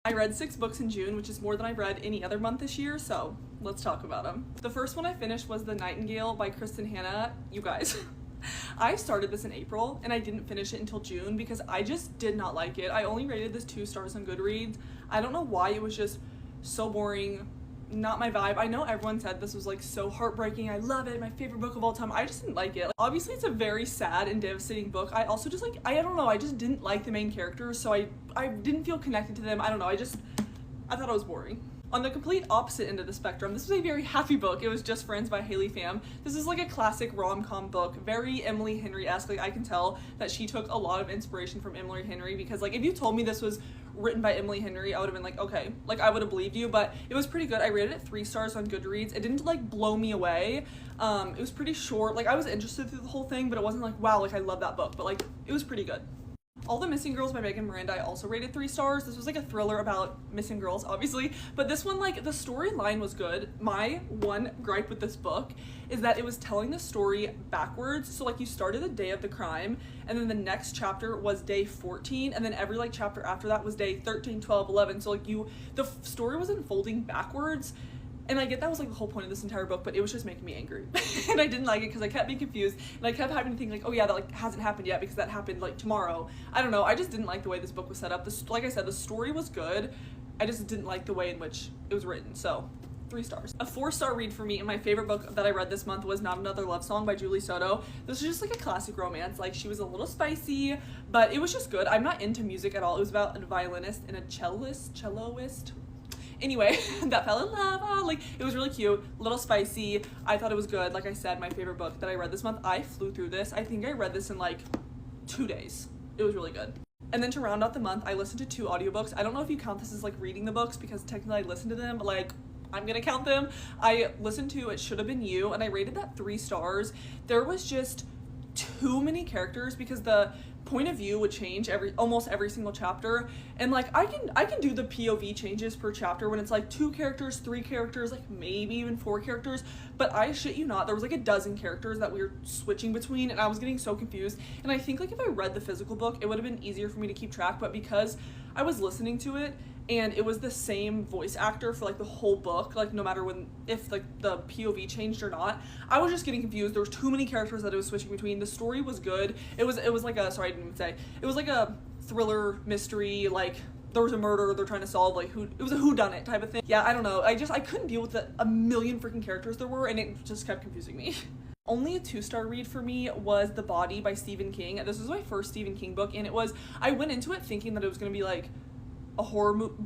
I read 6 books in June, which is more than I've read any other month this year, so let's talk about them. The first one I finished was The Nightingale by Kristen Hanna. You guys, I started this in April and I didn't finish it until June because I just did not like it. I only rated this 2 stars on Goodreads. I don't know why, it was just so boring, not my vibe. I know everyone said this was like so heartbreaking, I love it, my favorite book of all time. I just didn't like it. Like, obviously it's a very sad and devastating book. I also just I don't know, I just didn't like the main characters, so I didn't feel connected to them. I don't know, I thought it was boring. On the complete opposite end of the spectrum, this was a very happy book. It was Just Friends by Haley Pham. This is like a classic rom-com book, very Emily Henry-esque. Like, I can tell that she took a lot of inspiration from Emily Henry, because like if you told me this was written by Emily Henry, I would have been like, okay, like I would have believed you. But it was pretty good. I rated it 3 stars on Goodreads. It didn't like blow me away. It was pretty short. Like, I was interested through the whole thing, but it wasn't like, wow, like I love that book. But like, it was pretty good. All the Missing Girls by Megan Miranda, I also rated 3 stars. This was like a thriller about missing girls, obviously, but this one, like, the storyline was good. My one gripe with this book is that it was telling the story backwards. So like, you started the day of the crime, and then the next chapter was day 14, and then every like chapter after that was day 13, 12, 11. So like, the story was unfolding backwards. And I get that was like the whole point of this entire book, but it was just making me angry. And I didn't like it because I kept being confused, and I kept having to think like, oh yeah, that like hasn't happened yet because that happened like tomorrow. I don't know, I just didn't like the way this book was set up. Like I said, the story was good. I just didn't like the way in which it was written. So 3 stars. A 4-star read for me, and my favorite book that I read this month was Not Another Love Song by Julie Soto. This is just like a classic romance. Like, she was a little spicy, but it was just good. I'm not into music at all. It was about a violinist and a celloist. Anyway, that fell in love. Like, it was really cute, a little spicy. I thought it was good. Like I said, my favorite book that I read this month. I flew through this. I think I read this in like 2 days. It was really good. And then to round out the month, I listened to 2 audiobooks. I don't know if you count this as like reading the books, because technically I listened to them, but like, I'm gonna count them. I listened to It Should Have Been You, and I rated that 3 stars. There was just too many characters, because the point of view would change almost every single chapter, and like I can do the POV changes per chapter when it's like 2 characters, 3 characters, like maybe even 4 characters, but I shit you not, there was like a dozen characters that we were switching between, and I was getting so confused. And I think like if I read the physical book, it would have been easier for me to keep track, but because I was listening to it and it was the same voice actor for like the whole book, like no matter if like the POV changed or not, I was just getting confused. There was too many characters that it was switching between. The story was good. It was like a, sorry, I didn't even say, it was like a thriller mystery, like there was a murder they're trying to solve, like it was a whodunit type of thing. Yeah, I don't know, I couldn't deal with a million freaking characters there were, and it just kept confusing me. Only a 2-star read for me was The Body by Stephen King. This was my first Stephen King book, and I went into it thinking that it was gonna be like a horror book